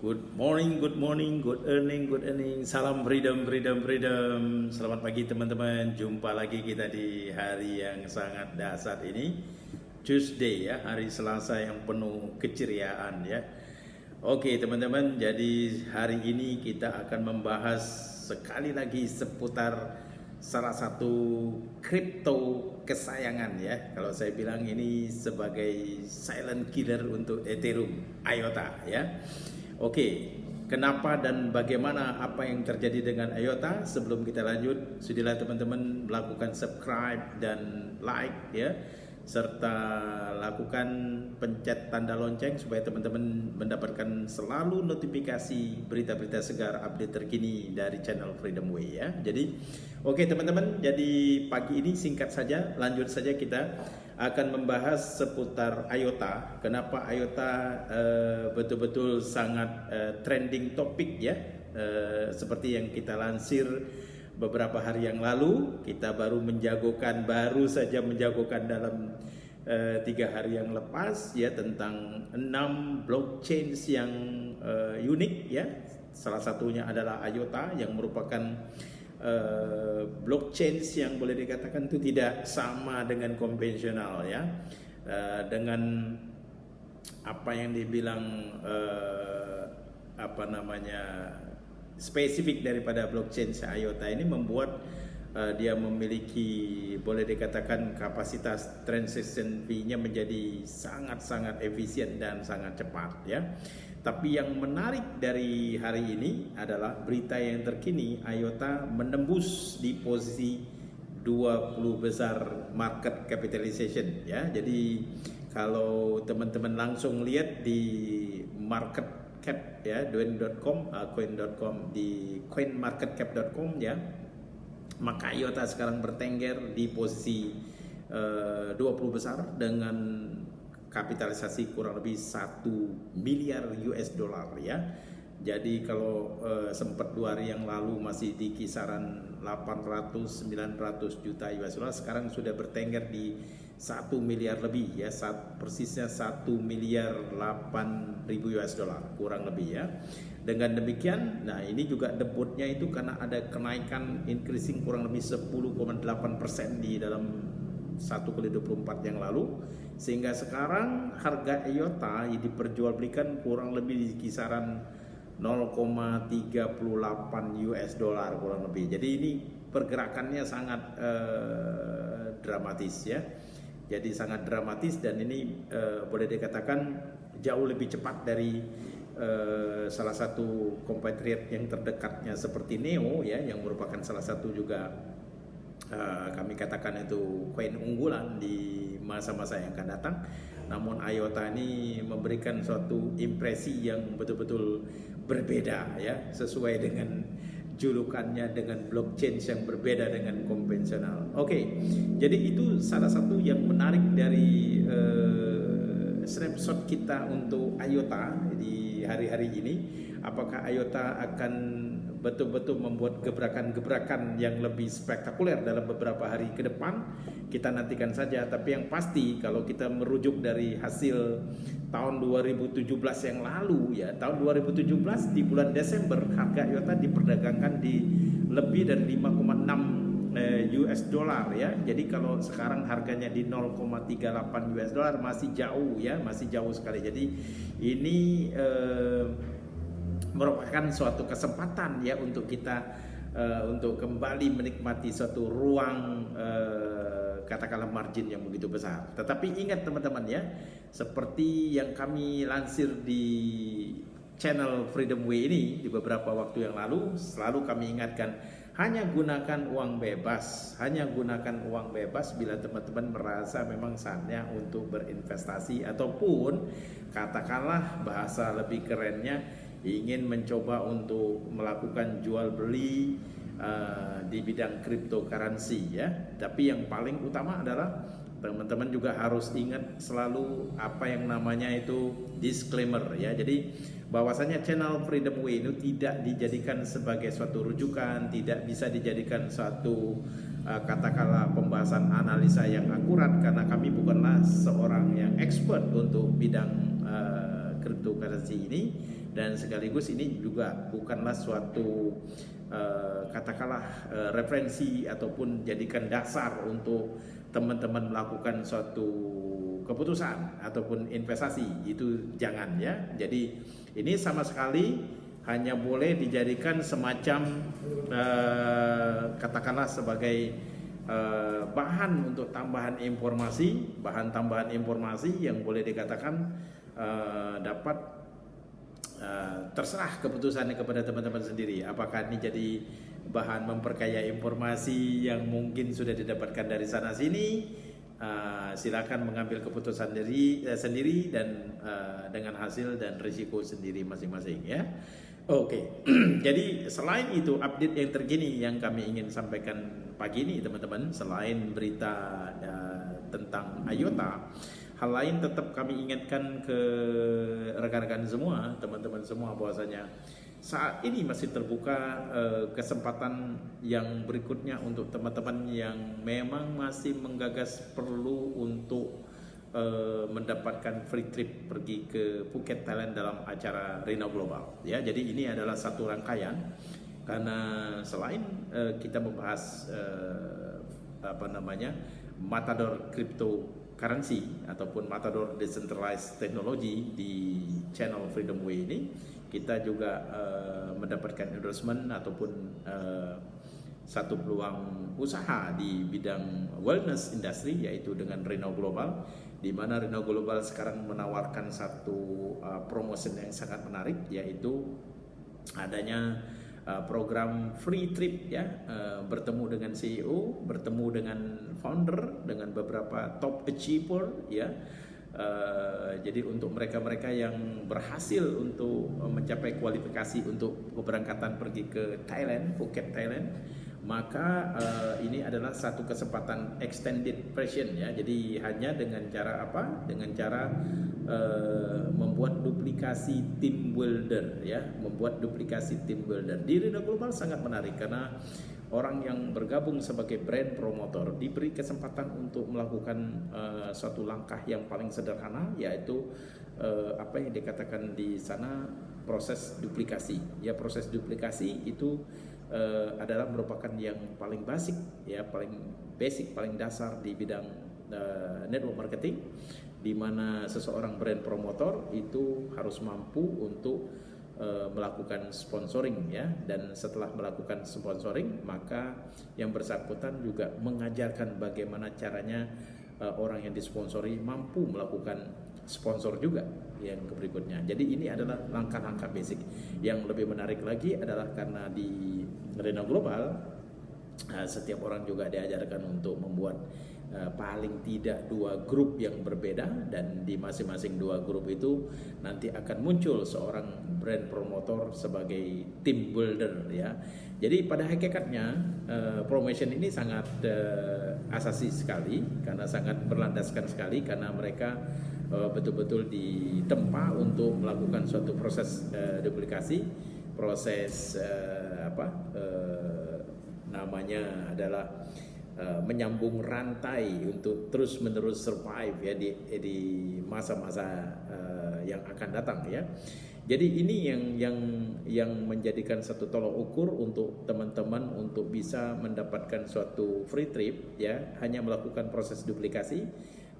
Good morning, good earning. Salam freedom. Selamat pagi teman-teman. Jumpa lagi kita di hari yang sangat dahsyat ini, Tuesday ya, hari Selasa yang penuh keceriaan ya. Oke teman-teman, jadi hari ini kita akan membahas sekali lagi seputar salah satu kripto kesayangan ya. Kalau saya bilang ini sebagai silent killer untuk Ethereum, IOTA ya. Oke, kenapa dan bagaimana apa yang terjadi dengan IOTA? Sebelum kita lanjut, sudilah teman-teman melakukan subscribe dan like ya, serta lakukan pencet tanda lonceng supaya teman-teman mendapatkan selalu notifikasi berita-berita segar update terkini dari channel Freedom Way ya. Jadi oke teman-teman, jadi pagi ini singkat saja, lanjut saja kita akan membahas seputar IOTA. Kenapa IOTA betul-betul sangat trending topik ya, seperti yang kita lansir beberapa hari yang lalu. Kita baru saja menjagokan dalam 3 hari yang lepas ya, tentang 6 blockchain yang unik ya. Salah satunya adalah IOTA yang merupakan blockchain yang boleh dikatakan itu tidak sama dengan konvensional ya, dengan apa yang dibilang spesifik daripada blockchain IOTA ini membuat dia memiliki boleh dikatakan kapasitas transaction fee-nya menjadi sangat-sangat efisien dan sangat cepat ya. Tapi yang menarik dari hari ini adalah berita yang terkini, IOTA menembus di posisi 20 besar market capitalization ya. Jadi kalau teman-teman langsung lihat di market cap ya, coin.com di coinmarketcap.com ya, maka IOTA sekarang bertengger di posisi 20 besar dengan kapitalisasi kurang lebih 1 miliar US dollar ya. Jadi kalau sempat 2 hari yang lalu masih di kisaran 800-900 juta US dollar, sekarang sudah bertengger di 1 miliar lebih ya, persisnya 1 miliar 8 ribu US dollar kurang lebih ya. Dengan demikian, nah ini juga debutnya itu karena ada kenaikan increasing kurang lebih 10,8% di dalam 1x24 yang lalu, sehingga sekarang harga IOTA diperjualbelikan kurang lebih di kisaran 0,38 US dollar kurang lebih. Jadi ini pergerakannya sangat dramatis ya. Jadi sangat dramatis, dan ini boleh dikatakan jauh lebih cepat dari salah satu compatriot yang terdekatnya seperti Neo ya, yang merupakan salah satu juga kami katakan itu koin unggulan di masa-masa yang akan datang. Namun IOTA ini memberikan suatu impresi yang betul-betul berbeda ya, sesuai dengan julukannya, dengan blockchain yang berbeda dengan konvensional. Oke, jadi itu salah satu yang menarik dari snapshot kita untuk IOTA di hari-hari ini. Apakah IOTA akan betul-betul membuat gebrakan-gebrakan yang lebih spektakuler dalam beberapa hari ke depan? Kita nantikan saja. Tapi yang pasti kalau kita merujuk dari hasil tahun 2017 yang lalu ya, tahun 2017 di bulan Desember harga IOTA diperdagangkan di lebih dari 5,6 US dollar ya. Jadi kalau sekarang harganya di 0,38 US dollar masih jauh ya, masih jauh sekali. Jadi ini merupakan suatu kesempatan ya untuk kita untuk kembali menikmati suatu ruang katakanlah margin yang begitu besar. Tetapi ingat teman-teman ya, seperti yang kami lansir di channel Freedom Way ini di beberapa waktu yang lalu, selalu kami ingatkan, hanya gunakan uang bebas bila teman-teman merasa memang saatnya untuk berinvestasi, ataupun katakanlah bahasa lebih kerennya ingin mencoba untuk melakukan jual beli di bidang cryptocurrency ya. Tapi yang paling utama adalah teman-teman juga harus ingat selalu apa yang namanya itu disclaimer ya. Jadi bahwasanya channel Freedom Way itu tidak dijadikan sebagai suatu rujukan, tidak bisa dijadikan suatu katakanlah pembahasan analisa yang akurat, karena kami bukanlah seorang yang expert untuk bidang cryptocurrency ini. dan sekaligus ini juga bukanlah suatu katakanlah referensi ataupun jadikan dasar untuk teman-teman melakukan suatu keputusan ataupun investasi, itu jangan ya. Jadi ini sama sekali hanya boleh dijadikan semacam katakanlah sebagai bahan untuk tambahan informasi, bahan tambahan informasi yang boleh dikatakan dapat terserah keputusannya kepada teman-teman sendiri. Apakah ini jadi bahan memperkaya informasi yang mungkin sudah didapatkan dari sana sini, silakan mengambil keputusan sendiri dan dengan hasil dan risiko sendiri masing-masing ya. Oke. Jadi selain itu update yang terkini yang kami ingin sampaikan pagi ini teman-teman, selain berita tentang IOTA, hal lain tetap kami ingatkan ke rekan-rekan semua, teman-teman semua, bahwasanya saat ini masih terbuka kesempatan yang berikutnya untuk teman-teman yang memang masih menggagas perlu untuk mendapatkan free trip pergi ke Phuket, Thailand dalam acara Reno Global ya. Jadi ini adalah satu rangkaian, karena selain kita membahas Matador cryptocurrency ataupun Matador decentralized technology di channel Freedom Way ini, kita juga mendapatkan endorsement ataupun satu peluang usaha di bidang wellness industry, yaitu dengan Reno Global, di mana Reno Global sekarang menawarkan satu promotion yang sangat menarik, yaitu adanya program free trip ya, bertemu dengan CEO, bertemu dengan founder, dengan beberapa top achiever ya. Jadi untuk mereka-mereka yang berhasil untuk mencapai kualifikasi untuk keberangkatan pergi ke Thailand, Phuket, Thailand, maka ini adalah satu kesempatan extended version ya. Jadi hanya dengan cara apa? Dengan cara membuat duplikasi team builder ya, membuat duplikasi team builder. Di Reno Global sangat menarik karena orang yang bergabung sebagai brand promotor diberi kesempatan untuk melakukan suatu langkah yang paling sederhana, yaitu apa yang dikatakan di sana proses duplikasi. Ya, proses duplikasi itu adalah merupakan yang paling basic ya, paling basic, paling dasar di bidang network marketing, di mana seseorang brand promotor itu harus mampu untuk melakukan sponsoring ya, dan setelah melakukan sponsoring maka yang bersangkutan juga mengajarkan bagaimana caranya orang yang disponsori mampu melakukan sponsor juga yang berikutnya. Jadi ini adalah langkah-langkah basic. Yang lebih menarik lagi adalah karena di Reno Global setiap orang juga diajarkan untuk membuat paling tidak 2 grup yang berbeda, dan di masing-masing 2 grup itu nanti akan muncul seorang brand promotor sebagai team builder ya. Jadi pada hakikatnya promotion ini sangat asasi sekali, karena sangat berlandaskan sekali, karena mereka betul-betul ditempa untuk melakukan suatu proses duplikasi, proses namanya adalah menyambung rantai untuk terus-menerus survive ya di masa-masa yang akan datang ya. Jadi ini yang menjadikan satu tolok ukur untuk teman-teman untuk bisa mendapatkan suatu free trip ya, hanya melakukan proses duplikasi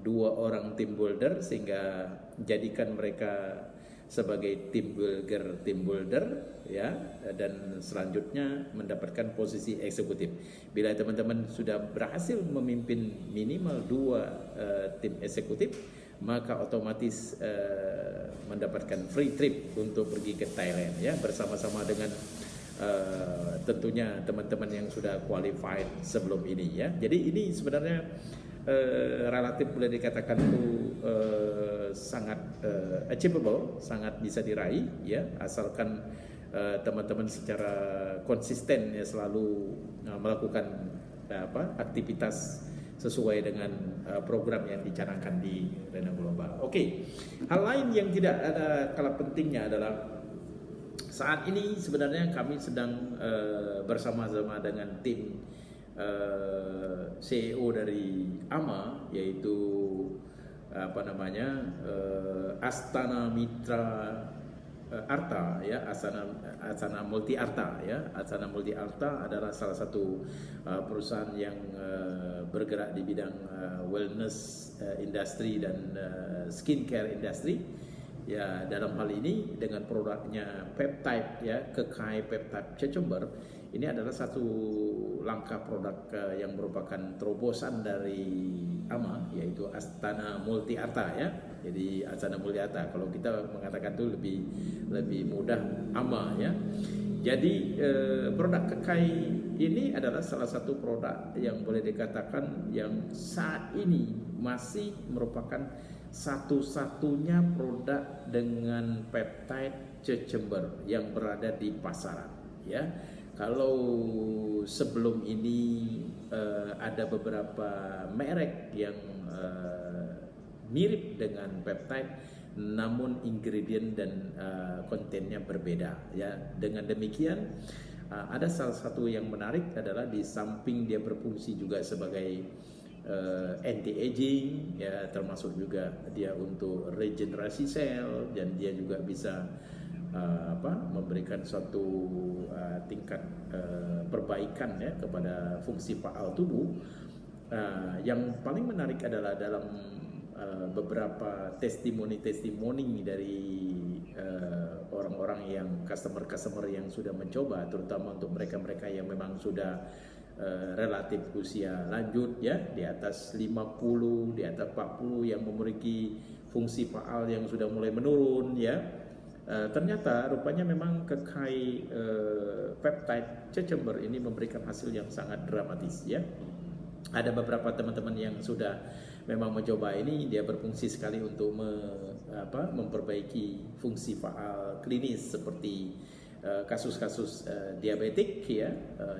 2 orang team builder, sehingga jadikan mereka sebagai team builder ya, dan selanjutnya mendapatkan posisi eksekutif. Bila teman-teman sudah berhasil memimpin minimal 2 tim eksekutif, maka otomatis mendapatkan free trip untuk pergi ke Thailand ya, bersama-sama dengan tentunya teman-teman yang sudah qualified sebelum ini ya. Jadi ini sebenarnya relatif boleh dikatakan itu sangat achievable, sangat bisa diraih ya, asalkan teman-teman secara konsisten ya selalu melakukan aktivitas sesuai dengan program yang dicanangkan di Reno Global. Oke. Hal lain yang tidak ada kalah pentingnya adalah saat ini sebenarnya kami sedang bersama-sama dengan tim CEO dari AMA, yaitu Astana Mitra Arta ya, Asana Multi Arta ya. Asana Multi Arta adalah salah satu perusahaan yang bergerak di bidang wellness industry dan skincare industry. Ya, dalam hal ini dengan produknya peptide ya, Kekai Peptide Cucumber, ini adalah satu langkah produk yang merupakan terobosan dari AMA, yaitu Astana Multi Arta ya. Jadi Astana Multi Arta, kalau kita mengatakan itu lebih mudah AMA ya. Jadi produk Kekai ini adalah salah satu produk yang boleh dikatakan yang saat ini masih merupakan satu-satunya produk dengan peptide cucumber yang berada di pasaran ya. Kalau sebelum ini ada beberapa merek yang mirip dengan peptide, namun ingredient dan kontennya berbeda ya. Dengan demikian ada salah satu yang menarik adalah di samping dia berfungsi juga sebagai anti-aging ya, termasuk juga dia untuk regenerasi sel, dan dia juga bisa memberikan suatu tingkat perbaikan ya kepada fungsi faal tubuh. Yang paling menarik adalah dalam beberapa testimoni dari orang-orang yang customer yang sudah mencoba, terutama untuk mereka yang memang sudah relatif usia lanjut ya, di atas 50, di atas 40, yang memiliki fungsi faal yang sudah mulai menurun ya. Ternyata rupanya memang Kekai peptide cucumber ini memberikan hasil yang sangat dramatis ya. Ada beberapa teman-teman yang sudah memang mencoba ini, dia berfungsi sekali untuk memperbaiki fungsi faal klinis seperti kasus-kasus diabetik ya.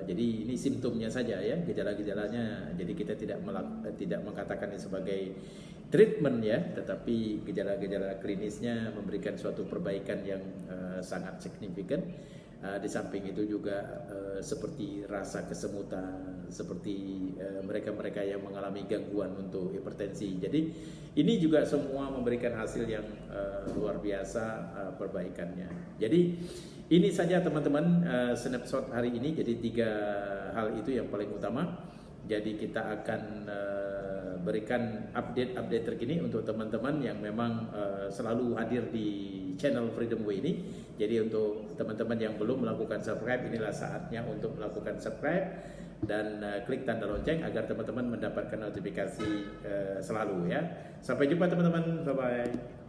Jadi ini simptomnya saja ya, gejala-gejalanya. Jadi kita tidak mengatakan ini sebagai treatment ya, tetapi gejala-gejala klinisnya memberikan suatu perbaikan yang sangat signifikan. Di samping itu juga seperti rasa kesemutan, seperti mereka-mereka yang mengalami gangguan untuk hipertensi. Jadi ini juga semua memberikan hasil yang luar biasa perbaikannya. Jadi ini saja teman-teman snapshot hari ini. Jadi 3 hal itu yang paling utama. Jadi kita akan berikan update terkini untuk teman-teman yang memang selalu hadir di channel Freedom Way ini. Jadi untuk teman-teman yang belum melakukan subscribe, inilah saatnya untuk melakukan subscribe dan klik tanda lonceng agar teman-teman mendapatkan notifikasi selalu ya. Sampai jumpa teman-teman, bye bye.